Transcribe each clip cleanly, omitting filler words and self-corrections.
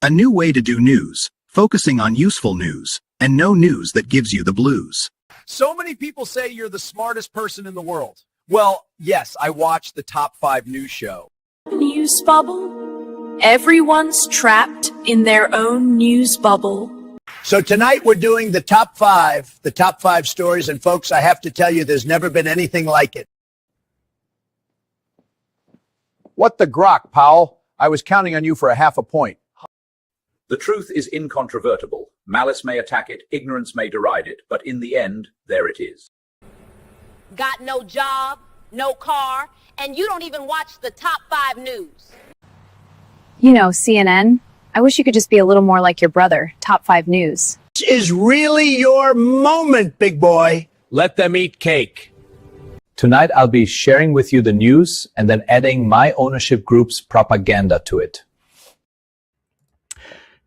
A new way to do news, focusing on useful news, and no news that gives you the blues. So many people say you're the smartest person in the world. Well, yes, I watched the Top 5 news show. News bubble? Everyone's trapped in their own news bubble. So tonight we're doing the top five stories. And folks, I have to tell you, there's never been anything like it. What the grok, Powell? I was counting on you for a half a point. The truth is incontrovertible. Malice may attack it, ignorance may deride it, but in the end, there it is. Got no job, no car, and you don't even watch the top 5 news. You know, CNN. I wish you could just be a little more like your brother. Top 5 news. This is really your moment, big boy. Let them eat cake. Tonight, I'll be sharing with you the news and then adding my ownership group's propaganda to it.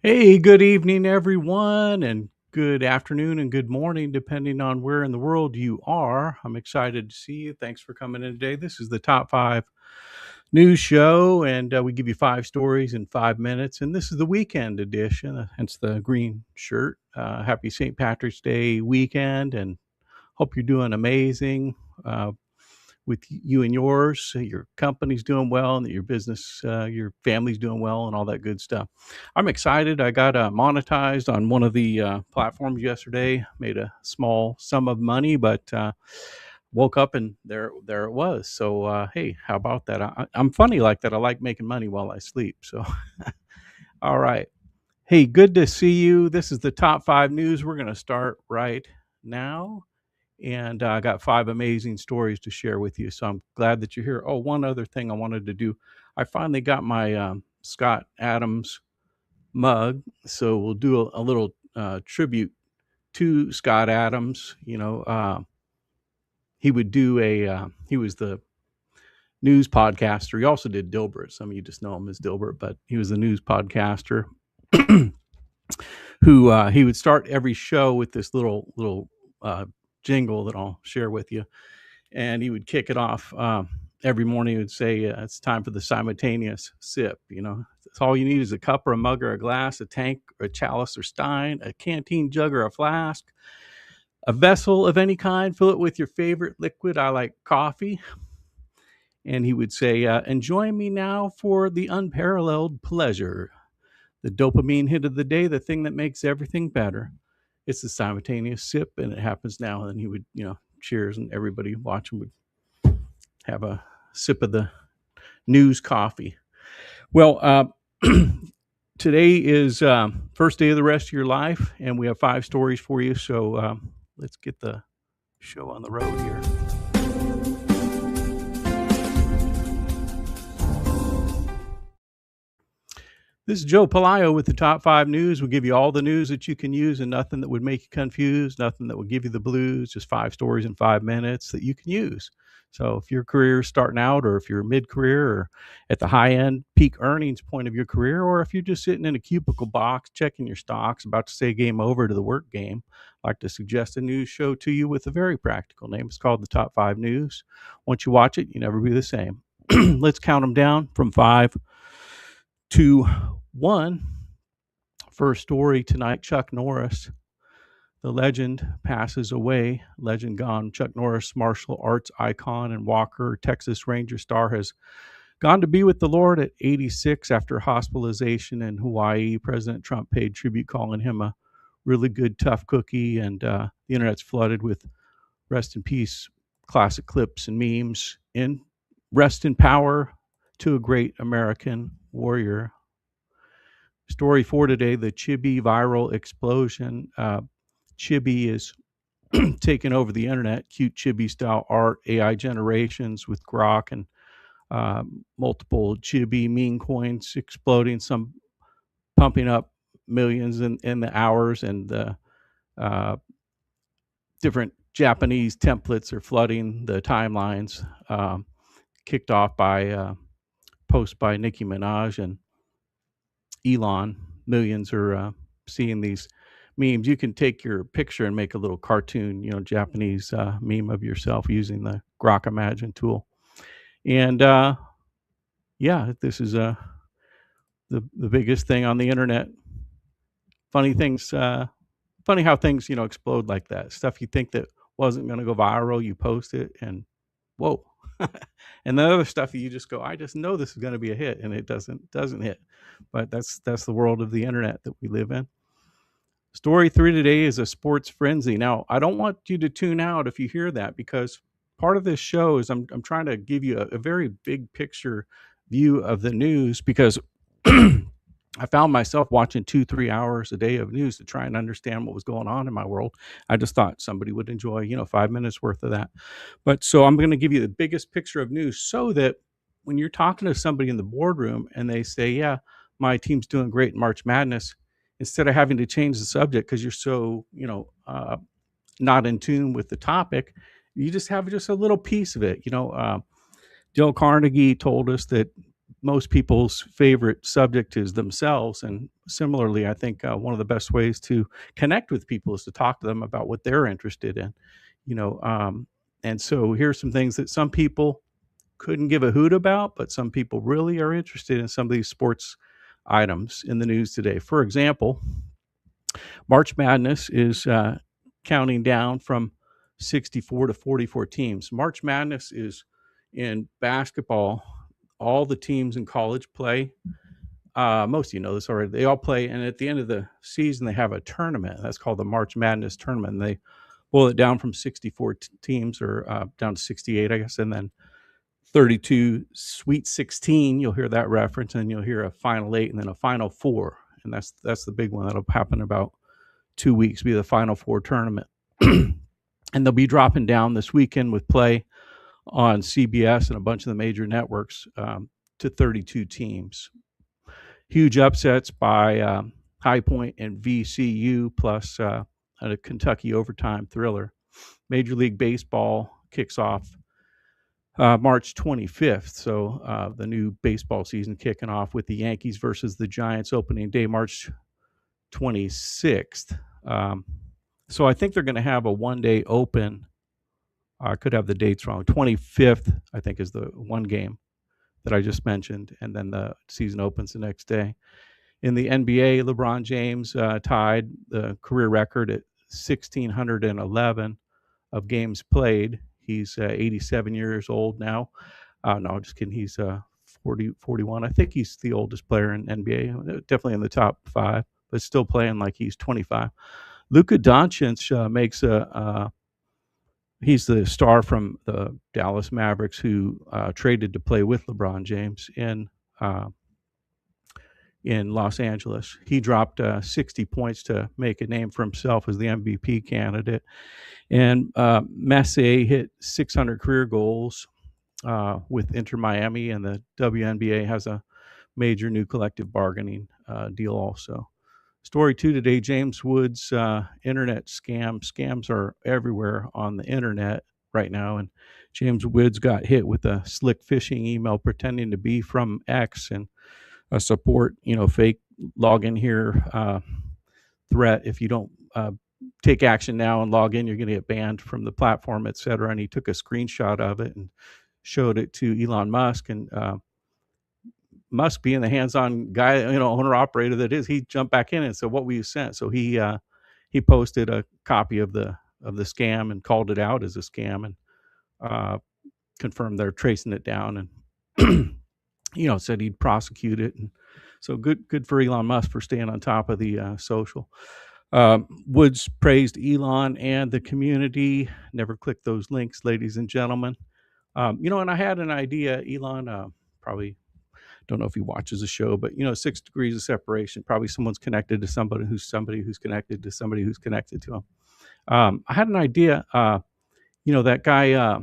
Hey, good evening, everyone, and good afternoon and good morning, depending on where in the world you are. I'm excited to see you. Thanks for coming in today. This is the Top 5 News Show, and we give you 5 stories in 5 minutes. And this is the weekend edition, hence the green shirt. Happy St. Patrick's Day weekend, and hope you're doing amazing with you and yours. Your company's doing well, and that your business, your family's doing well, and all that good stuff. I'm excited. I got monetized on one of the platforms yesterday. Made a small sum of money, but woke up and there it was. So hey, how about that? I'm funny like that. I like making money while I sleep. So all right. Hey, good to see you. This is the Top 5 News. We're going to start right now. And I got 5 amazing stories to share with you. So I'm glad that you're here. Oh, one other thing I wanted to do. I finally got my Scott Adams mug. So we'll do a little tribute to Scott Adams. You know, he would do he was the news podcaster. He also did Dilbert. Some of you just know him as Dilbert, but he was the news podcaster who he would start every show with this little jingle that I'll share with you. And he would kick it off every morning. He would say, it's time for the simultaneous sip. You know, it's all you need is a cup or a mug or a glass, a tank or a chalice or stein, a canteen jug or a flask, a vessel of any kind. Fill it with your favorite liquid. I like coffee. And he would say, join me now for the unparalleled pleasure. The dopamine hit of the day, the thing that makes everything better. It's the simultaneous sip, and it happens now. And then he would, cheers, and everybody watching would have a sip of the news coffee. Well, today is first day of the rest of your life, and we have 5 stories for you. So let's get the show on the road here. This is Joe Palaio with the Top 5 News. We'll give you all the news that you can use and nothing that would make you confused, nothing that would give you the blues, just 5 stories in 5 minutes that you can use. So if your career is starting out, or if you're mid-career, or at the high-end peak earnings point of your career, or if you're just sitting in a cubicle box checking your stocks, about to say game over to the work game, I'd like to suggest a news show to you with a very practical name. It's called the Top 5 News. Once you watch it, you never be the same. Let's count them down from 5 to 1. First story tonight, Chuck Norris. The legend passes away. Legend gone. Chuck Norris, martial arts icon and Walker, Texas Ranger star, has gone to be with the Lord at 86 after hospitalization in Hawaii. President Trump paid tribute, calling him a really good, tough cookie. And the internet's flooded with rest in peace classic clips and memes. In rest in power to a great American warrior. Story for today, the Chibi viral explosion. Chibi is taking over the internet. Cute Chibi style art, AI generations with Grok, and multiple Chibi meme coins exploding, some pumping up millions in the hours, and different Japanese templates are flooding the timelines, kicked off by post by Nicki Minaj and Elon. Millions are seeing these memes. You can take your picture and make a little cartoon, Japanese meme of yourself using the Grok Imagine tool. And yeah, this is the biggest thing on the internet. Funny things, funny how things, explode like that. Stuff you think that wasn't going to go viral, you post it, and whoa. And the other stuff you just go, I just know this is going to be a hit, and it doesn't hit. But that's the world of the internet that we live in. Story 3 today is a sports frenzy. Now, I don't want you to tune out if you hear that, because part of this show is I'm trying to give you a very big picture view of the news, because I found myself watching 2-3 hours a day of news to try and understand what was going on in my world. I just thought somebody would enjoy, 5 minutes worth of that. But so I'm going to give you the biggest picture of news, so that when you're talking to somebody in the boardroom and they say, yeah, my team's doing great in March Madness, instead of having to change the subject because you're so, not in tune with the topic, you just have just a little piece of it. Dale Carnegie told us that most people's favorite subject is themselves. And similarly, I think one of the best ways to connect with people is to talk to them about what they're interested in, and so here's some things that some people couldn't give a hoot about, but some people really are interested in some of these sports items in the news today. For example, March Madness is counting down from 64 to 44 teams. March Madness is in basketball. All the teams in college play. Most of you know this already. They all play, and at the end of the season, they have a tournament. That's called the March Madness tournament. And they boil it down from 64 teams, or down to 68, I guess, and then 32 Sweet 16. You'll hear that reference, and you'll hear a Final 8, and then a Final 4, and that's the big one that'll happen in about 2 weeks. Be the Final 4 tournament, and they'll be dropping down this weekend with play on CBS and a bunch of the major networks to 32 teams. Huge upsets by High Point and VCU, plus a Kentucky overtime thriller. Major League Baseball kicks off March 25th, so the new baseball season kicking off with the Yankees versus the Giants opening day, March 26th. So I think they're going to have a one-day open. I could have the dates wrong. 25th, I think, is the one game that I just mentioned, and then the season opens the next day. In the NBA, LeBron James tied the career record at 1,611 of games played. He's 87 years old now. No, just kidding. He's 41. I think he's the oldest player in NBA, definitely in the top 5, but still playing like he's 25. Luka Doncic makes he's the star from the Dallas Mavericks who traded to play with LeBron James in Los Angeles. He dropped 60 points to make a name for himself as the MVP candidate. And Messi hit 600 career goals with Inter Miami, and the WNBA has a major new collective bargaining deal also. Story 2 today, James Woods internet scam. Scams are everywhere on the internet right now, and James Woods got hit with a slick phishing email pretending to be from X and a support, fake login here threat. If you don't take action now and log in, you're going to get banned from the platform, etc. And he took a screenshot of it and showed it to Elon Musk, and Musk being the hands-on guy, owner operator that is, he jumped back in and said, "What were you sent?" So he posted a copy of the scam and called it out as a scam, and confirmed they're tracing it down, and said he'd prosecute it. And so good for Elon Musk for staying on top of the social. Woods praised Elon and the community. Never click those links, ladies and gentlemen. And I had an idea. Elon probably, don't know if he watches the show, but 6 degrees of separation. Probably someone's connected to somebody who's connected to somebody who's connected to him. I had an idea. That guy,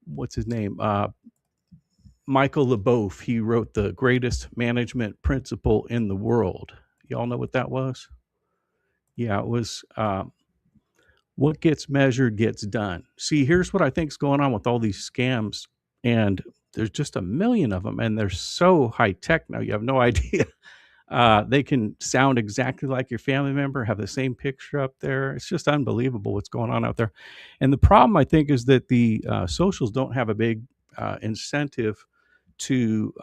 what's his name? Michael LeBoeuf. He wrote The Greatest Management Principle in the World. Y'all know what that was? Yeah, it was what gets measured gets done. See, here's what I think is going on with all these scams, and there's just a million of them, and they're so high tech now. You have no idea. They can sound exactly like your family member, have the same picture up there. It's just unbelievable what's going on out there. And the problem, I think, is that the socials don't have a big incentive to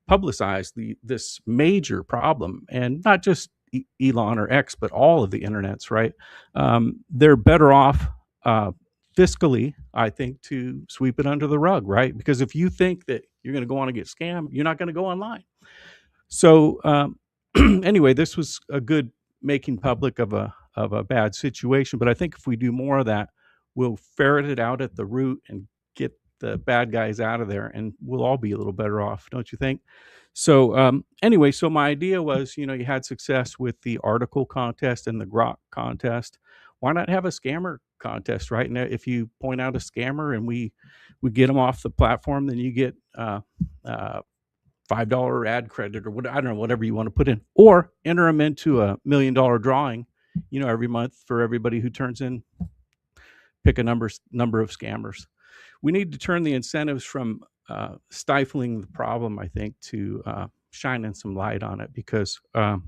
publicize this major problem, and not just Elon or X, but all of the internets, right? They're better off fiscally, I think, to sweep it under the rug, right? Because if you think that you're going to go on and get scammed, you're not going to go online. So anyway, this was a good making public of a bad situation. But I think if we do more of that, we'll ferret it out at the root and get the bad guys out of there, and we'll all be a little better off, don't you think? So anyway, so my idea was, you had success with the article contest and the grok contest. Why not have a scammer contest, right? And if you point out a scammer and we get them off the platform, then you get $5 ad credit, or what, I don't know, whatever you want to put in, or enter them into $1 million drawing, every month for everybody who turns in, pick a number of scammers. We need to turn the incentives from stifling the problem, I think, to shining some light on it, because the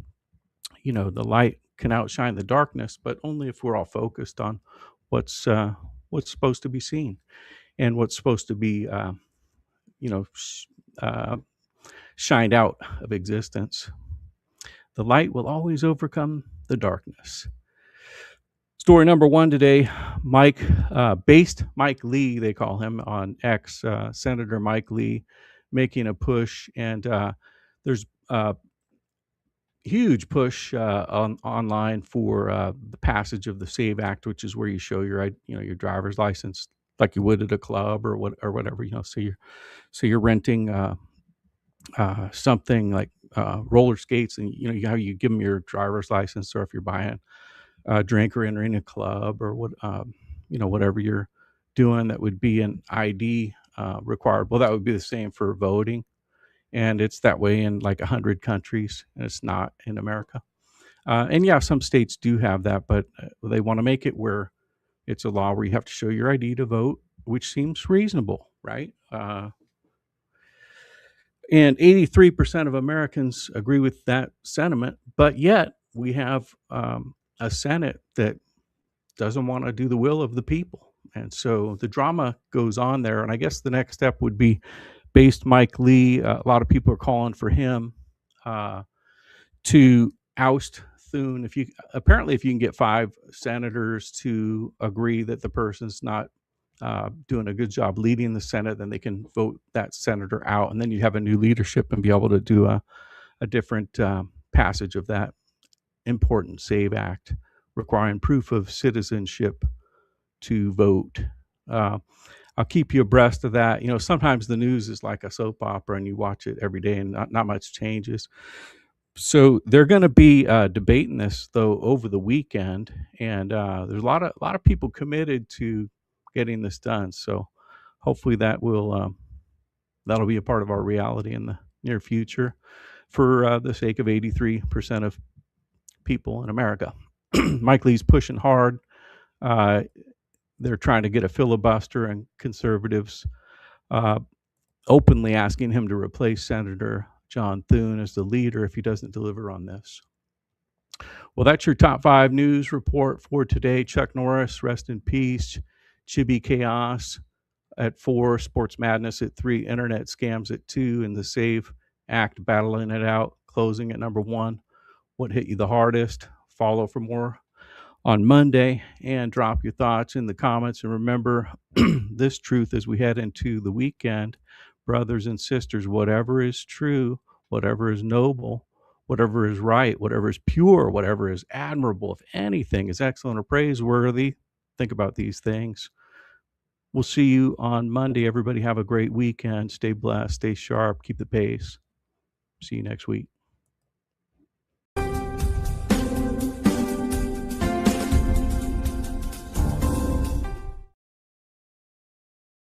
light can outshine the darkness, but only if we're all focused on what's supposed to be seen and what's supposed to be shined out of existence. The light will always overcome the darkness. Story number one today, Mike Lee, they call him on X, Senator Mike Lee, making a push, and there's a huge push online for the passage of the SAVE Act, which is where you show your driver's license like you would at a club or whatever. So you're renting something like roller skates, and how you give them your driver's license, or if you're buying a drink or entering a club, or whatever you're doing that would be an ID required. Well, that would be the same for voting, and it's that way in like 100 countries, and it's not in America. And yeah, some states do have that, but they want to make it where it's a law where you have to show your ID to vote, which seems reasonable, right? And 83% of Americans agree with that sentiment, but yet we have a Senate that doesn't want to do the will of the people. And so the drama goes on there. And I guess the next step would be, based Mike Lee, a lot of people are calling for him to oust Thune. If you can get 5 senators to agree that the person's not doing a good job leading the Senate, then they can vote that senator out, and then you have a new leadership and be able to do a different passage of that important SAVE Act, requiring proof of citizenship to vote. I'll keep you abreast of that. Sometimes the news is like a soap opera, and you watch it every day, and not much changes. So they're going to be debating this though over the weekend, and there's a lot of people committed to getting this done. So hopefully that'll be a part of our reality in the near future, for the sake of 83% of people in America. Mike Lee's pushing hard. They're trying to get a filibuster, and conservatives openly asking him to replace Senator John Thune as the leader if he doesn't deliver on this. Well, that's your top 5 news report for today. Chuck Norris, rest in peace. Chibi Chaos at 4, Sports Madness at 3, Internet Scams at 2, and the SAVE Act battling it out, closing at number 1. What hit you the hardest? Follow for more on Monday, and drop your thoughts in the comments. And remember this truth as we head into the weekend, brothers and sisters: whatever is true, whatever is noble, whatever is right, whatever is pure, whatever is admirable, if anything is excellent or praiseworthy, think about these things. We'll see you on Monday. Everybody have a great weekend. Stay blessed, stay sharp, keep the pace. See you next week.